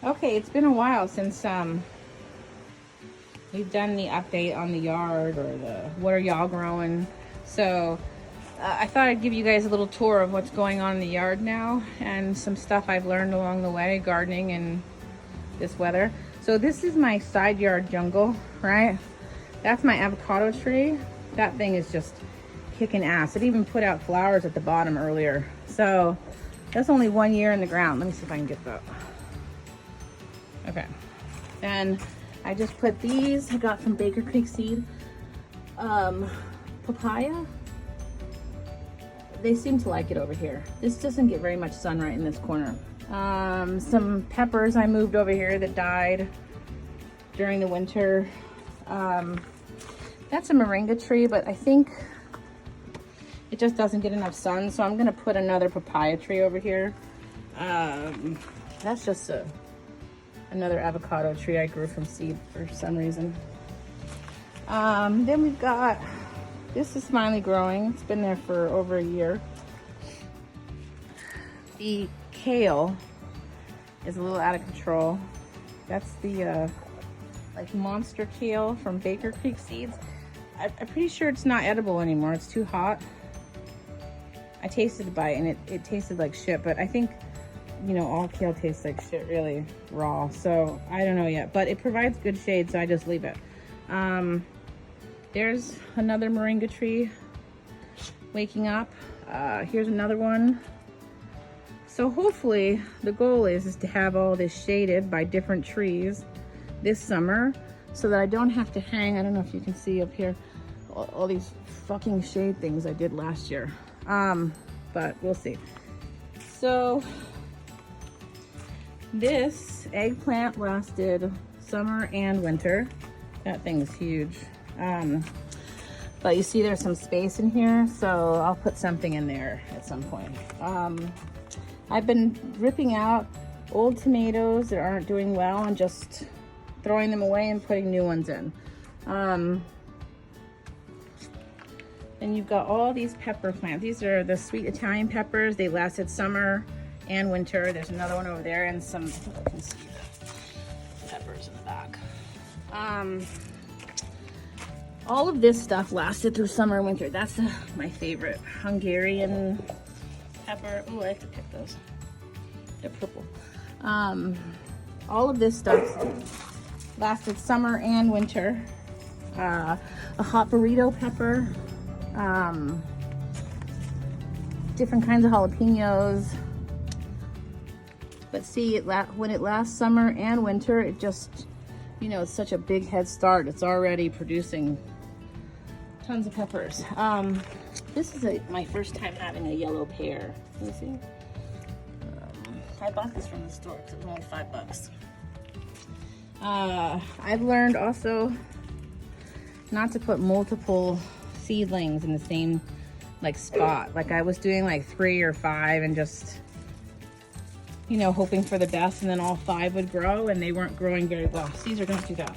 Okay, it's been a while since we've done the update on the yard or the what are y'all growing. So I thought I'd give you guys a little tour of what's going on in the yard now and some stuff I've learned along the way gardening in this weather. So this is my side yard jungle, right? That's my avocado tree. That thing is just kicking ass. It even put out flowers at the bottom earlier. So that's only 1 year in the ground. Let me see if I can get that. Okay. And I just put these, I got from Baker Creek Seed. Papaya. They seem to like it over here. This doesn't get very much sunlight in this corner. Some peppers I moved over here that died during the winter. That's a moringa tree, but I think it just doesn't get enough sun, so I'm gonna put another papaya tree over here. That's just another avocado tree I grew from seed for some reason. Then we've got, this is finally growing. It's been there for over a year. The kale is a little out of control. That's the like monster kale from Baker Creek Seeds. I'm pretty sure it's not edible anymore. It's too hot. I tasted a bite and it tasted like shit, but I think, you know, all kale tastes like shit really raw. So I don't know yet, but it provides good shade, so I just leave it. There's another moringa tree waking up. Here's another one. So hopefully the goal is to have all this shaded by different trees this summer so that I don't have to hang, I don't know if you can see up here, all these fucking shade things I did last year. But we'll see. So this eggplant lasted summer and winter. That thing's huge. But you see there's some space in here, so I'll put something in there at some point. I've been ripping out old tomatoes that aren't doing well and just throwing them away and putting new ones in. And you've got all these pepper plants. These are the sweet Italian peppers. They lasted summer and winter. There's another one over there and some, you can see the peppers in the back. All of this stuff lasted through summer and winter. That's my favorite. Hungarian pepper. Oh, I have to pick those. They're purple. All of this stuff lasted summer and winter. A hot burrito pepper. Different kinds of jalapenos. But see, when it lasts summer and winter, it just, you know, it's such a big head start. It's already producing tons of peppers. This is my first time having a yellow pear. Can you see? I bought this from the store because it was only $5. I've learned also not to put multiple seedlings in the same like spot. Like I was doing like 3 or 5 and just, you know, hoping for the best, and then all 5 would grow and they weren't growing very well. Caesar, don't do that.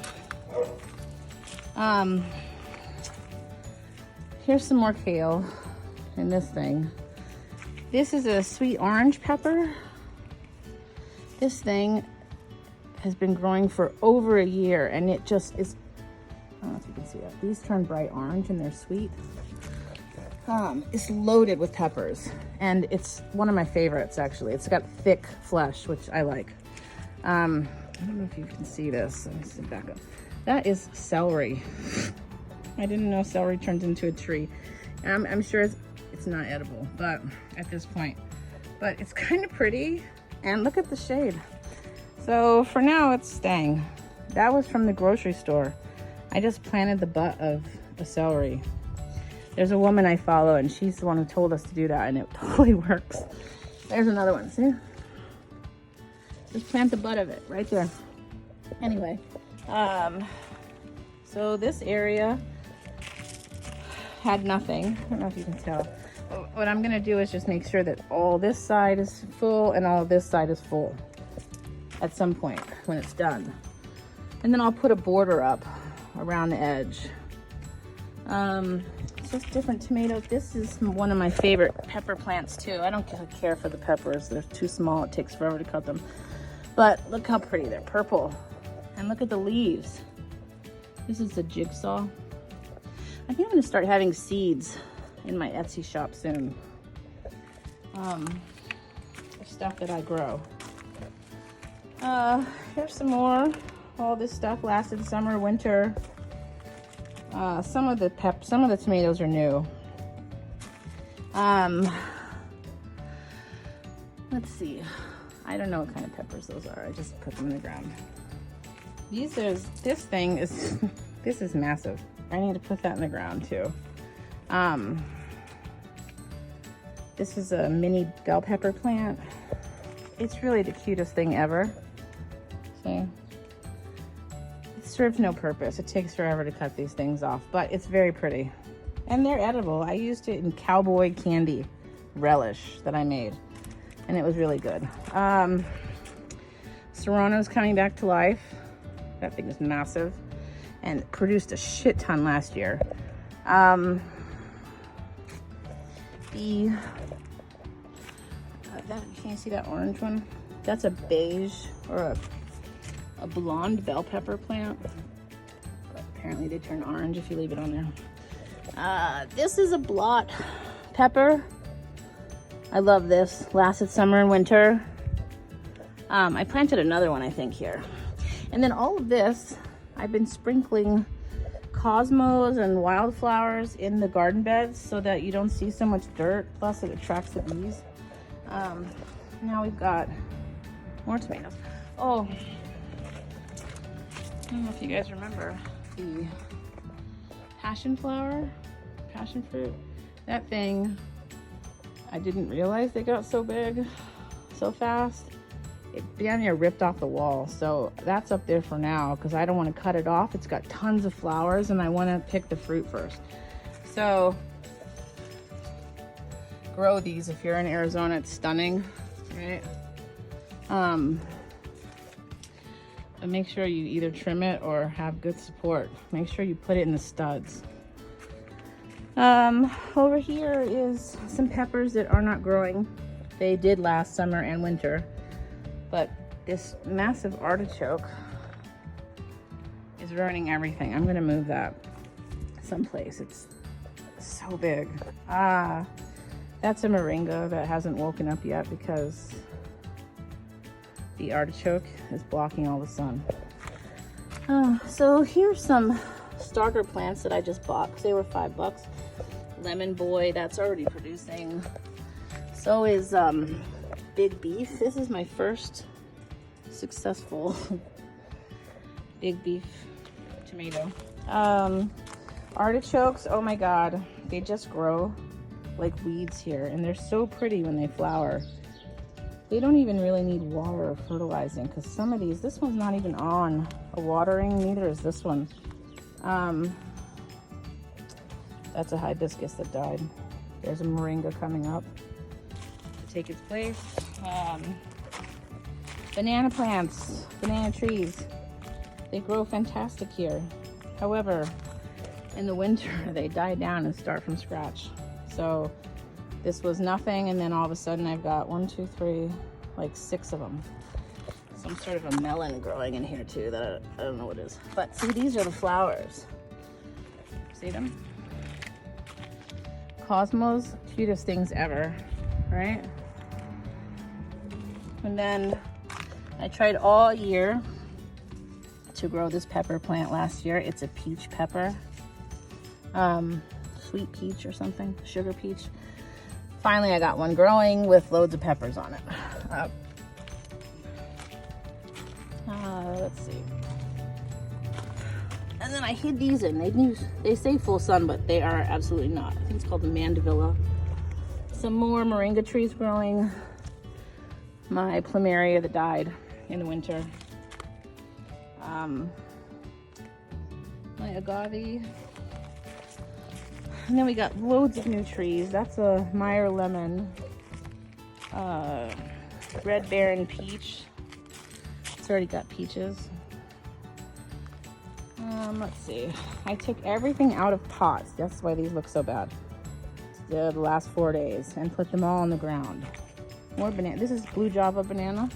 Here's some more kale in this thing. This is a sweet orange pepper. This thing has been growing for over a year and it just is, I don't know if you can see that. These turn bright orange and they're sweet. It's loaded with peppers and it's one of my favorites actually. It's got thick flesh, which I like. I don't know if you can see this. Let me sit back up. That is celery. I didn't know celery turns into a tree. I'm sure it's not edible, but at this point. But it's kind of pretty and look at the shade. So for now it's staying. That was from the grocery store. I just planted the butt of the celery. There's a woman I follow and she's the one who told us to do that and it totally works. There's another one, see? Just plant the butt of it right there. Anyway, so this area had nothing. I don't know if you can tell. What I'm gonna do is just make sure that all this side is full and all this side is full at some point when it's done. And then I'll put a border up around the edge. Just different tomatoes. This is one of my favorite pepper plants too. I don't care for the peppers. They're too small. It takes forever to cut them. But look how pretty, they're purple. And look at the leaves. This is a jigsaw. I think I'm gonna start having seeds in my Etsy shop soon. Stuff that I grow. Here's some more. All this stuff lasted summer, winter. Some of the tomatoes are new. Let's see. I don't know what kind of peppers those are. I just put them in the ground. This thing is, this is massive. I need to put that in the ground too. This is a mini bell pepper plant. It's really the cutest thing ever. See? It serves no purpose. It takes forever to cut these things off, but it's very pretty. And they're edible. I used it in cowboy candy relish that I made, and it was really good. Serrano's coming back to life. That thing is massive and produced a shit ton last year. Can you see that orange one? That's a beige or a blonde bell pepper plant. But apparently they turn orange if you leave it on there. This is a blot pepper. I love this. Lasted summer and winter. I planted another one, I think, here. And then all of this, I've been sprinkling cosmos and wildflowers in the garden beds so that you don't see so much dirt. Plus it attracts the bees. Now we've got more tomatoes. Oh, I don't know if you guys remember the passion fruit. That thing, I didn't realize they got so big so fast. It damn near ripped off the wall. So that's up there for now because I don't want to cut it off. It's got tons of flowers and I want to pick the fruit first. So grow these if you're in Arizona. It's stunning, right? But make sure you either trim it or have good support. Make sure you put it in the studs. Over here is some peppers that are not growing. They did last summer and winter, but this massive artichoke is ruining everything. I'm gonna move that someplace. It's so big. That's a moringa that hasn't woken up yet because the artichoke is blocking all the sun. So here's some starter plants that I just bought because they were $5. Lemon Boy, that's already producing. So is Big Beef. This is my first successful Big Beef tomato. Artichokes, oh my God, they just grow like weeds here and they're so pretty when they flower. They don't even really need water or fertilizing because some of these, this one's not even on a watering, neither is this one. That's a hibiscus that died. There's a moringa coming up to take its place. Banana plants, banana trees, they grow fantastic here. However, in the winter, they die down and start from scratch. So this was nothing, and then all of a sudden I've got 1, 2, 3, like 6 of them. Some sort of a melon growing in here too that I don't know what it is. But see, these are the flowers. See them? Cosmos, cutest things ever, right? And then I tried all year to grow this pepper plant last year. It's a peach pepper, sweet peach or something, sugar peach. Finally, I got one growing with loads of peppers on it. Let's see. And then I hid these in. They say full sun, but they are absolutely not. I think it's called the mandevilla. Some more moringa trees growing. My plumeria that died in the winter. My agave. And then we got loads of new trees. That's a Meyer lemon. Red Baron peach. It's already got peaches. Let's see. I took everything out of pots. That's why these look so bad. The last 4 days and put them all on the ground. More banana. This is blue java banana.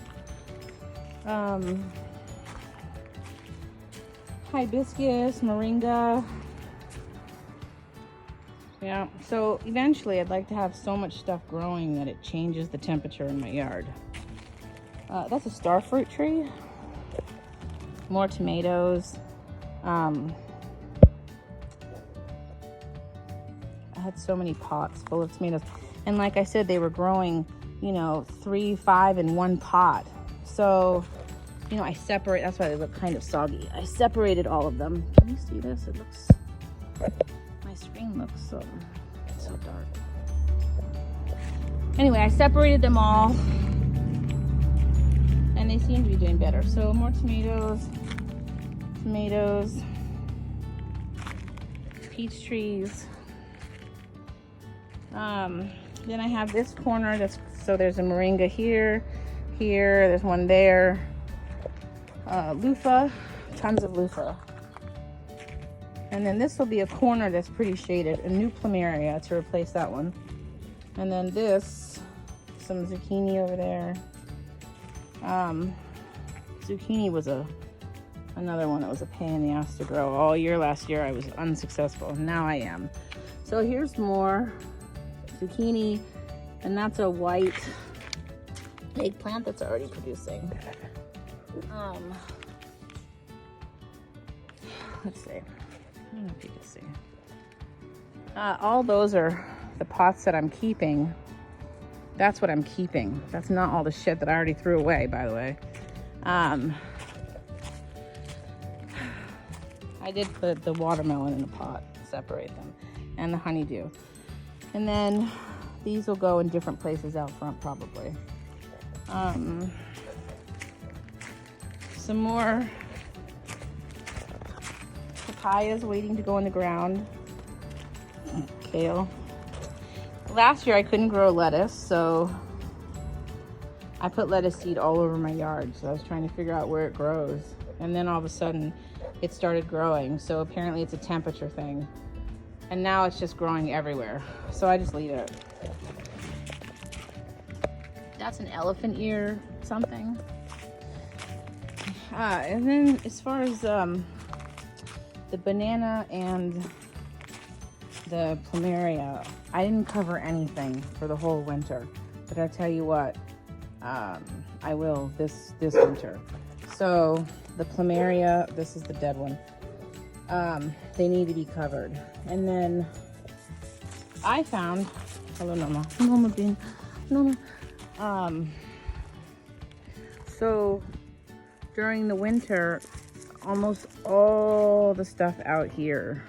Hibiscus, moringa. Yeah, so eventually I'd like to have so much stuff growing that it changes the temperature in my yard. That's a starfruit tree. More tomatoes. I had so many pots full of tomatoes. And like I said, they were growing, you know, 3, 5 in one pot. So, you know, I separate, that's why they look kind of soggy. I separated all of them. Can you see this? It looks, my screen looks so dark. Anyway, I separated them all and they seem to be doing better. So more tomatoes, peach trees. Then I have this corner so there's a moringa here, there's one there. Loofah, tons of loofah. And then this will be a corner that's pretty shaded, a new plumeria to replace that one. And then this, some zucchini over there. Zucchini was another one that was a pain in the ass to grow. All year last year I was unsuccessful. Now I am. So here's more zucchini, and that's a white eggplant that's already producing. Let's see. I don't know if you can see. All those are the pots that I'm keeping. That's what I'm keeping. That's not all the shit that I already threw away, by the way. I did put the watermelon in a pot, separate them, and the honeydew. And then these will go in different places out front, probably. Some more papayas waiting to go in the ground. Kale. Last year I couldn't grow lettuce, so I put lettuce seed all over my yard. So I was trying to figure out where it grows. And then all of a sudden it started growing. So apparently it's a temperature thing. And now it's just growing everywhere. So I just leave it. That's an elephant ear something. And then as far as the banana and the plumeria, I didn't cover anything for the whole winter. But I tell you what, I will this winter. So the plumeria, this is the dead one. They need to be covered. And then I found, hello Noma, Noma bean, Noma. So during the winter, almost all the stuff out here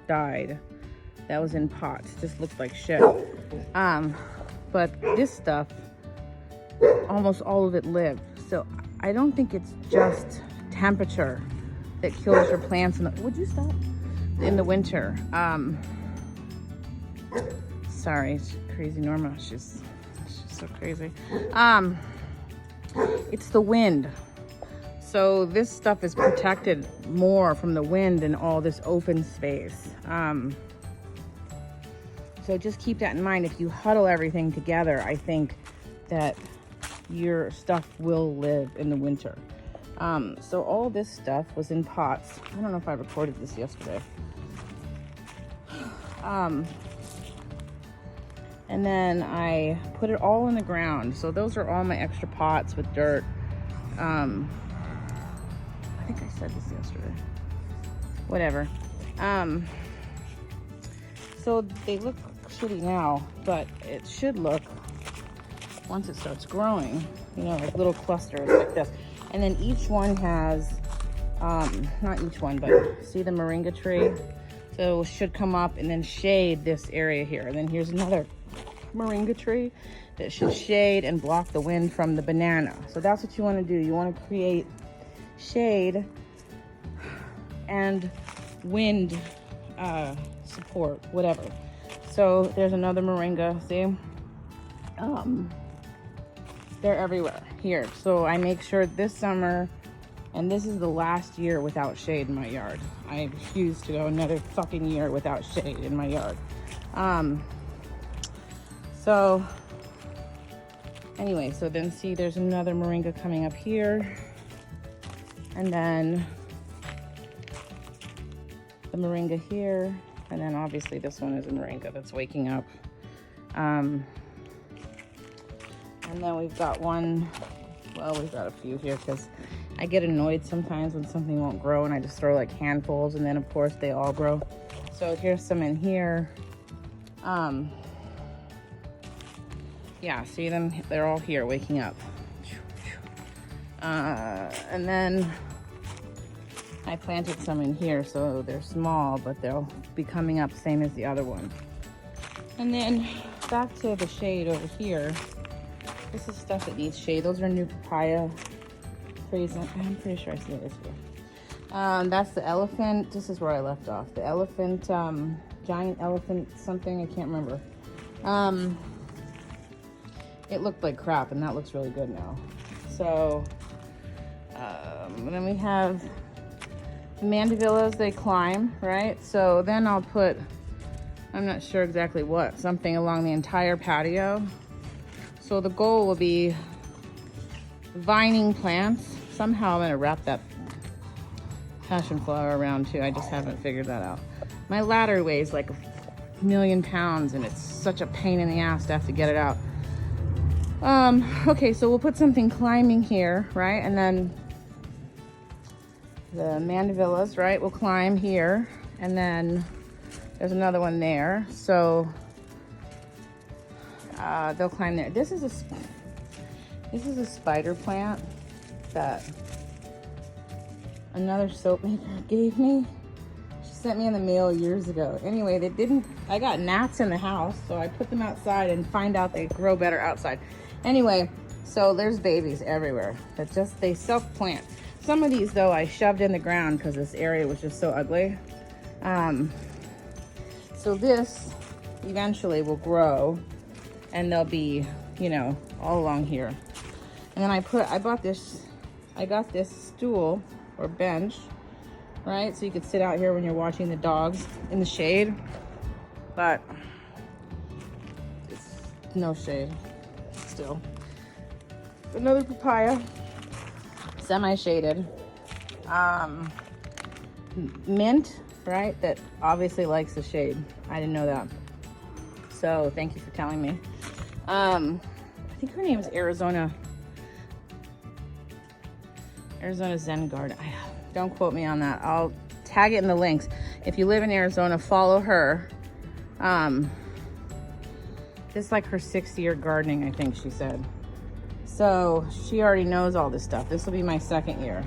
died. That was in pots, just looked like shit. But this stuff, almost all of it lived. So I don't think it's just temperature that kills your plants. Would you stop? In the winter. Sorry, crazy Norma. She's so crazy. It's the wind. So this stuff is protected more from the wind and all this open space. So just keep that in mind. If you huddle everything together, I think that your stuff will live in the winter. So all this stuff was in pots. I don't know if I recorded this yesterday. And then I put it all in the ground. So those are all my extra pots with dirt. I think I said this yesterday. Whatever. So they look shitty now, but it should look, once it starts growing, you know, like little clusters like this. And then each one has, not each one, but see the moringa tree? So it should come up and then shade this area here. And then here's another moringa tree that should shade and block the wind from the banana. So that's what you want to do. You want to create shade and wind support, whatever. So there's another moringa, see? They're everywhere here. So I make sure this summer, and this is the last year without shade in my yard. I refuse to go another fucking year without shade in my yard. So anyway, so then see there's another moringa coming up here. And then the moringa here. And then obviously this one is a moringa that's waking up. And then we've got one, well, we've got a few here because I get annoyed sometimes when something won't grow and I just throw like handfuls, and then of course they all grow. So here's some in here. Yeah, see them? They're all here waking up. And then I planted some in here, so they're small, but they'll be coming up same as the other one. And then back to the shade over here. This is stuff that needs shade. Those are new papaya trees. I'm pretty sure I see this here. That's the elephant. This is where I left off. The elephant, giant elephant something, I can't remember. It looked like crap, and that looks really good now. So, then we have mandavillas, they climb, right? So then I'll put, I'm not sure exactly what, something along the entire patio. So the goal will be vining plants. Somehow I'm gonna wrap that passion flower around too. I just haven't figured that out. My ladder weighs like 1,000,000 pounds and it's such a pain in the ass to have to get it out. Okay, so we'll put something climbing here, right? And then the mandavillas, right, will climb here. And then there's another one there. So they'll climb there. This is a spider plant that another soap maker gave me. She sent me in the mail years ago. Anyway, I got gnats in the house, so I put them outside and find out they grow better outside. Anyway, so there's babies everywhere they self-plant. Some of these though I shoved in the ground because this area was just so ugly. So this eventually will grow and they'll be, you know, all along here. And then I got this stool or bench, right? So you could sit out here when you're watching the dogs in the shade, but it's no shade still. Another papaya, semi-shaded. Mint, right? That obviously likes the shade. I didn't know that. So thank you for telling me. I think her name is Arizona Zen Garden. Don't quote me on that. I'll tag it in the links. If you live in Arizona, follow her. This is like her 6th year gardening, I think she said. So she already knows all this stuff. This will be my 2nd year.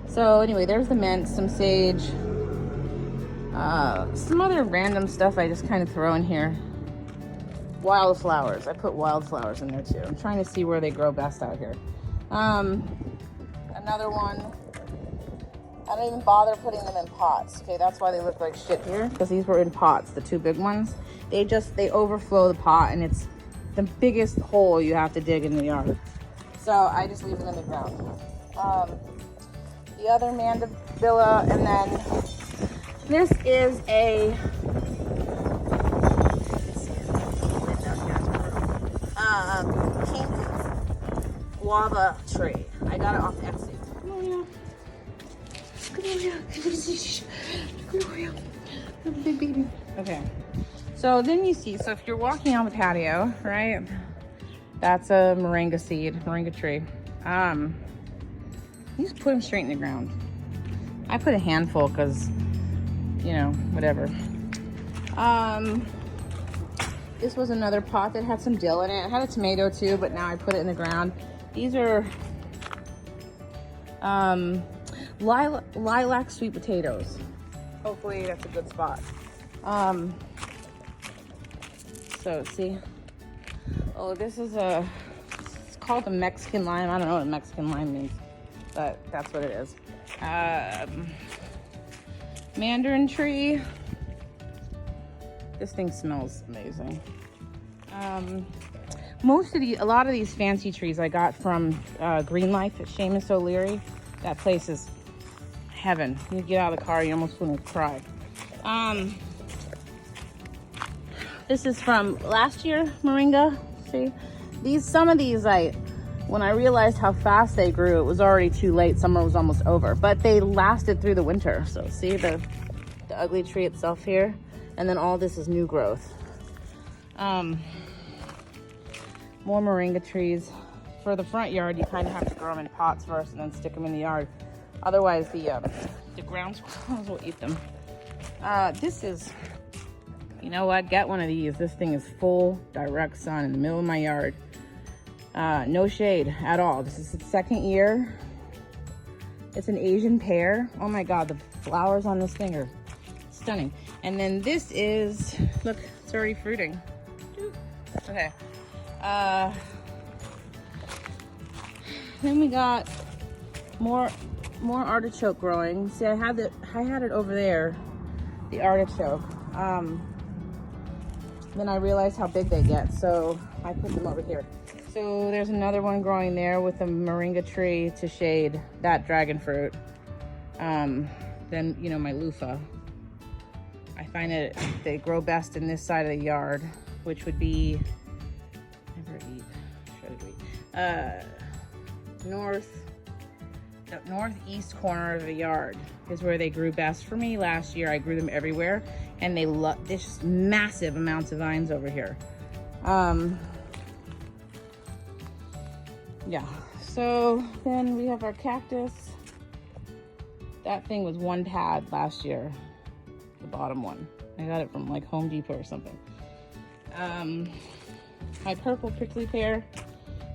So anyway, there's the mint, some sage, some other random stuff I just kind of throw in here. Wildflowers. I put wildflowers in there too. I'm trying to see where they grow best out here. Another one. I don't even bother putting them in pots. Okay, that's why they look like shit here, because these were in pots, the 2 big ones. They overflow the pot, and it's the biggest hole you have to dig in the yard. So I just leave them in the ground. The other mandevilla, and then this is a pink guava tree. I got it off Etsy. Gloria. Gloria. Big baby. Okay. So then you see, so if you're walking on the patio, right? That's a moringa tree. You just put them straight in the ground. I put a handful because, you know, whatever. This was another pot that had some dill in it. It had a tomato too, but now I put it in the ground. These are lilac sweet potatoes. Hopefully that's a good spot. So see, oh, this is it's called a Mexican lime. I don't know what Mexican lime means, but that's what it is. Mandarin tree. This thing smells amazing. A lot of these fancy trees I got from Green Life at Seamus O'Leary. That place is heaven. You get out of the car, you almost want to cry. This is from last year, moringa. See, some of these when I realized how fast they grew, it was already too late. Summer was almost over, but they lasted through the winter. So see the ugly tree itself here, and then all this is new growth. More moringa trees. For the front yard, you kind of have to grow them in pots first and then stick them in the yard. Otherwise, the ground squirrels will eat them. This is, you know what? Get one of these. This thing is full direct sun in the middle of my yard. No shade at all. This is its second year. It's an Asian pear. Oh my God, the flowers on this thing are stunning. And then this is, look, it's already fruiting. Okay. Then we got more artichoke growing. See, I had it over there, the artichoke. Then I realized how big they get, so I put them over here. So there's another one growing there with a moringa tree to shade that dragon fruit. Then, you know, my loofah. I find that they grow best in this side of the yard, which would be, the northeast corner of the yard is where they grew best for me. Last year I grew them everywhere, and they love this massive amounts of vines over here. Yeah, so then we have our cactus. That thing was one pad last year, the bottom one. I got it from like Home Depot or something. My purple prickly pear,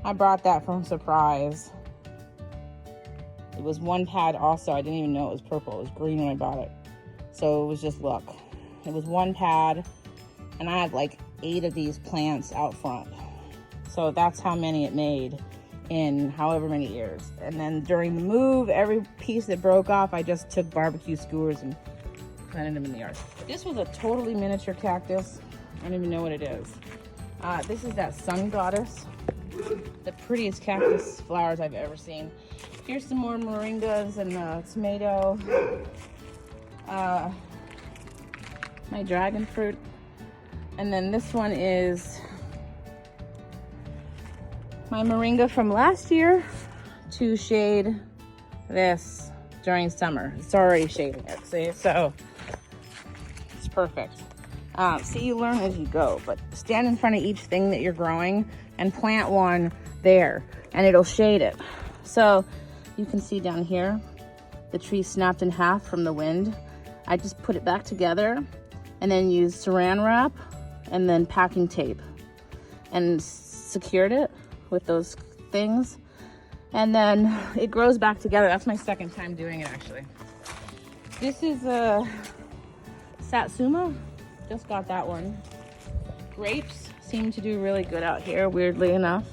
I brought that from Surprise. It was one pad also. I didn't even know it was purple. It was green when I bought it. So it was just luck. It was one pad, and I had like 8 of these plants out front. So that's how many it made in however many years. And then during the move, every piece that broke off, I just took barbecue skewers and planted them in the yard. This was a totally miniature cactus. I don't even know what it is. This is that sun goddess. The prettiest cactus flowers I've ever seen. Here's some more moringas and tomato. My dragon fruit. And then this one is my moringa from last year to shade this during summer. It's already shading it, see? So it's perfect. See, you learn as you go, but stand in front of each thing that you're growing and plant one there, and it'll shade it. So you can see down here, the tree snapped in half from the wind. I just put it back together and then used saran wrap and then packing tape and secured it with those things. And then it grows back together. That's my second time doing it, actually. This is a Satsuma. Just got that one. Grapes seem to do really good out here, weirdly enough.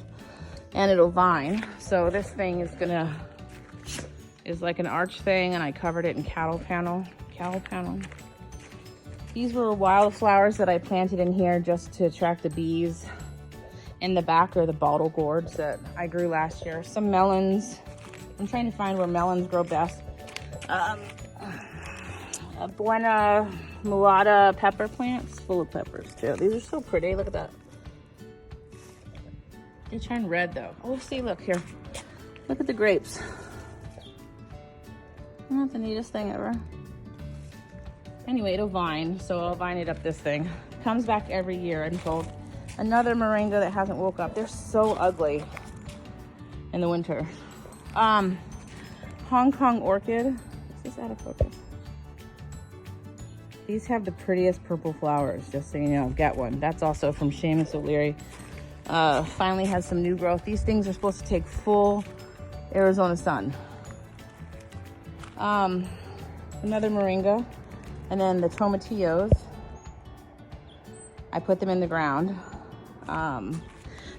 And it'll vine. So this thing is like an arch thing, and I covered it in cattle panel. These were wildflowers that I planted in here just to attract the bees. In the back are the bottle gourds that I grew last year. Some melons. I'm trying to find where melons grow best. A Buena Mulata pepper plants, full of peppers too. These are so pretty. Look at that. They turn red though. Oh, see, look here. Look at the grapes. Isn't that the neatest thing ever? Anyway, it'll vine, so I'll vine it up this thing. Comes back every year, I'm told. Another moringa that hasn't woke up. They're so ugly in the winter. Hong Kong orchid. Is this out of focus? These have the prettiest purple flowers, just so you know. Get one. That's also from Seamus O'Leary. Finally has some new growth. These things are supposed to take full Arizona sun. Another moringa. And then the tomatillos. I put them in the ground.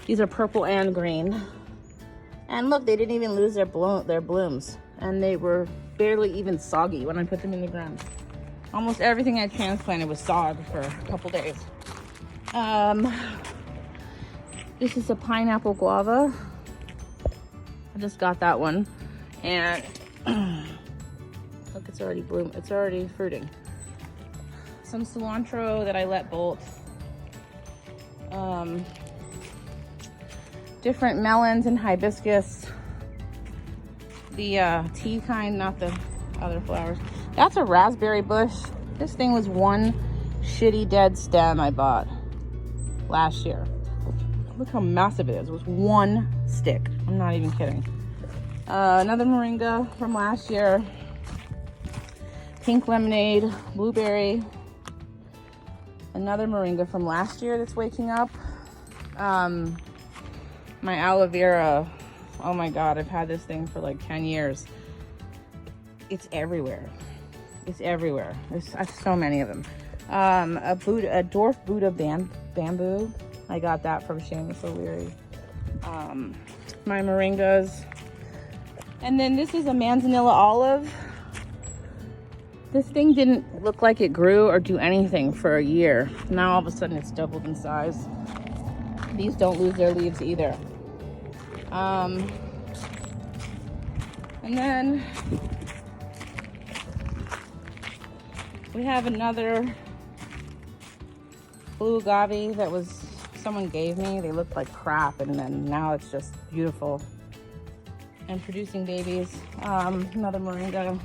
These are purple and green. And look, they didn't even lose their blooms. And they were barely even soggy when I put them in the ground. Almost everything I transplanted was sogged for a couple days. This is a pineapple guava. I just got that one. And look, it's already bloom. It's already fruiting. Some cilantro that I let bolt. different melons and hibiscus. The tea kind, not the other flowers. That's a raspberry bush. This thing was one shitty dead stem I bought last year. Look how massive it is. It was one stick. I'm not even kidding. Another moringa from last year. Pink lemonade, blueberry. Another moringa from last year that's waking up. My aloe vera. Oh my God, I've had this thing for like 10 years. It's everywhere. It's everywhere. I have so many of them. A dwarf Buddha bamboo. I got that from Seamus O'Leary. My moringas. And then this is a manzanilla olive. This thing didn't look like it grew or do anything for a year. Now all of a sudden it's doubled in size. These don't lose their leaves either. And then we have another blue agave that someone gave me. They looked like crap, and then now it's just beautiful and producing babies. Another moringa.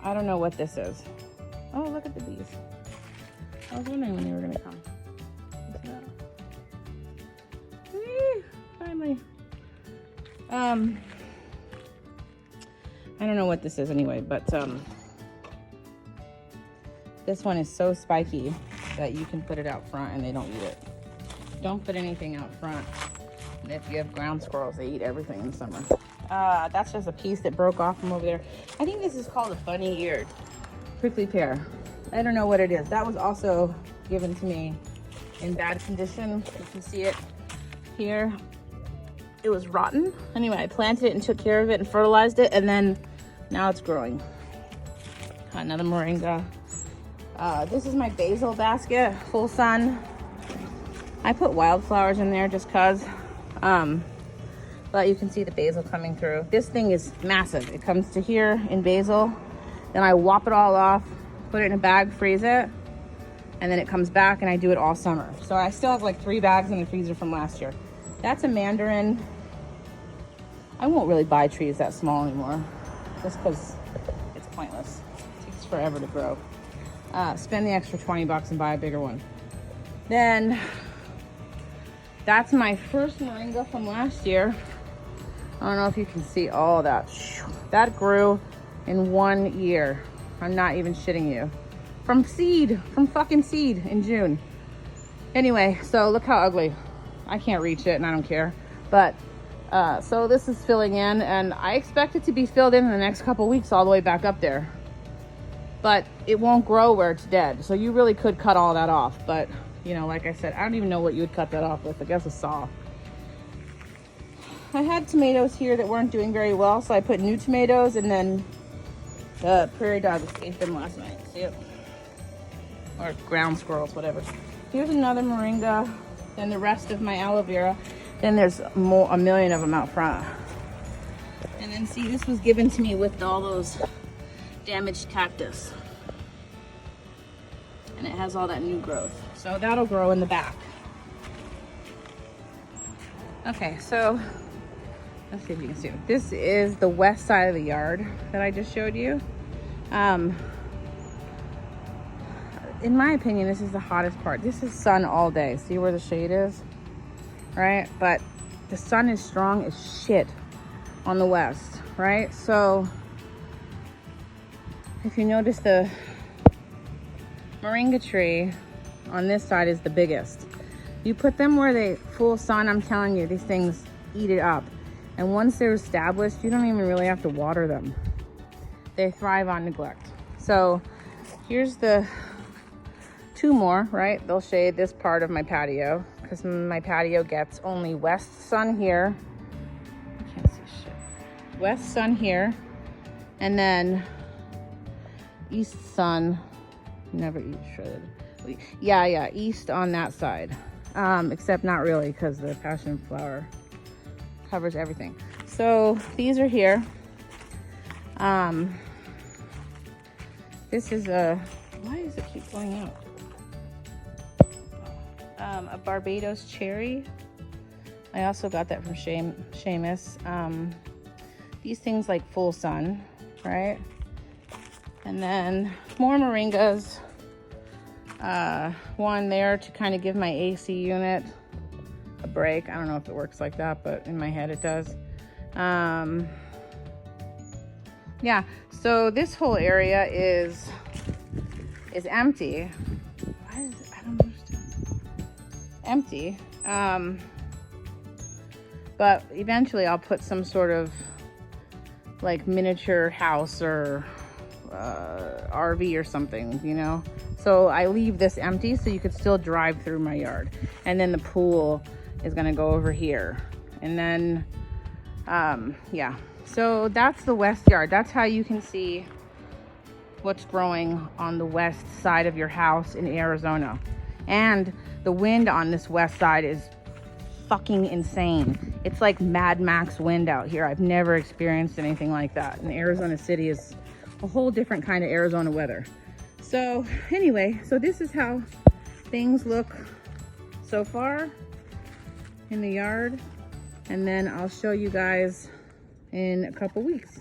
I don't know what this is. Oh, look at the bees. I was wondering when they were gonna come. Finally. I don't know what this is anyway, but this one is so spiky that you can put it out front and they don't eat it. Don't put anything out front. If you have ground squirrels, they eat everything in summer. That's just a piece that broke off from over there. I think this is called a bunny-eared prickly pear. I don't know what it is. That was also given to me in bad condition. You can see it here. It was rotten. Anyway, I planted it and took care of it and fertilized it, and then now it's growing. Another moringa. This is my basil basket, full sun. I put wildflowers in there just cause, but you can see the basil coming through. This thing is massive. It comes to here in basil, then I whop it all off, put it in a bag, freeze it, and then it comes back, and I do it all summer. So I still have like 3 bags in the freezer from last year. That's a mandarin. I won't really buy trees that small anymore, just because it's pointless. It takes forever to grow. Spend the extra 20 bucks and buy a bigger one. Then that's my first moringa from last year. I don't know if you can see all that. That grew in 1 year. I'm not even shitting you. From seed, from fucking seed in June. Anyway, so look how ugly. I can't reach it and I don't care. But, so this is filling in, and I expect it to be filled in the next couple weeks all the way back up there. But it won't grow where it's dead. So you really could cut all that off. But, you know, like I said, I don't even know what you would cut that off with. I guess a saw. I had tomatoes here that weren't doing very well, so I put new tomatoes, and then the prairie dogs ate them last night. See it? Or ground squirrels, whatever. Here's another moringa, then the rest of my aloe vera. Then there's a million of them out front. And then see, this was given to me with all those damaged cactus. And it has all that new growth. So that'll grow in the back. Okay, so let's see if you can see it. This is the west side of the yard that I just showed you. In my opinion, this is the hottest part. This is sun all day. See where the shade is? Right? But the sun is strong as shit on the west, right? So if you notice, the moringa tree on this side is the biggest. You put them where they full sun, I'm telling you, these things eat it up. And once they're established, you don't even really have to water them. They thrive on neglect. So here's the 2 more, right? They'll shade this part of my patio, because my patio gets only west sun here. I can't see shit. West sun here, and then east sun. Never eat shredded. Yeah, east on that side. Except not really, because the passion flower covers everything. So these are here. This is a, why does it keep going out? a Barbados cherry. I also got that from Seamus. These things like full sun, right? And then more moringas. One there to kind of give my AC unit a break. I don't know if it works like that, but in my head it does. Yeah, so this whole area is empty. Why is it? I don't understand. Empty. But eventually I'll put some sort of like miniature house or RV or something, you know? So I leave this empty so you could still drive through my yard. And then the pool is gonna go over here. And then, yeah. So that's the west yard. That's how you can see what's growing on the west side of your house in Arizona. And the wind on this west side is fucking insane. It's like Mad Max wind out here. I've never experienced anything like that. And Arizona City is a whole different kind of Arizona weather. So anyway, so this is how things look so far in the yard. And then I'll show you guys in a couple weeks.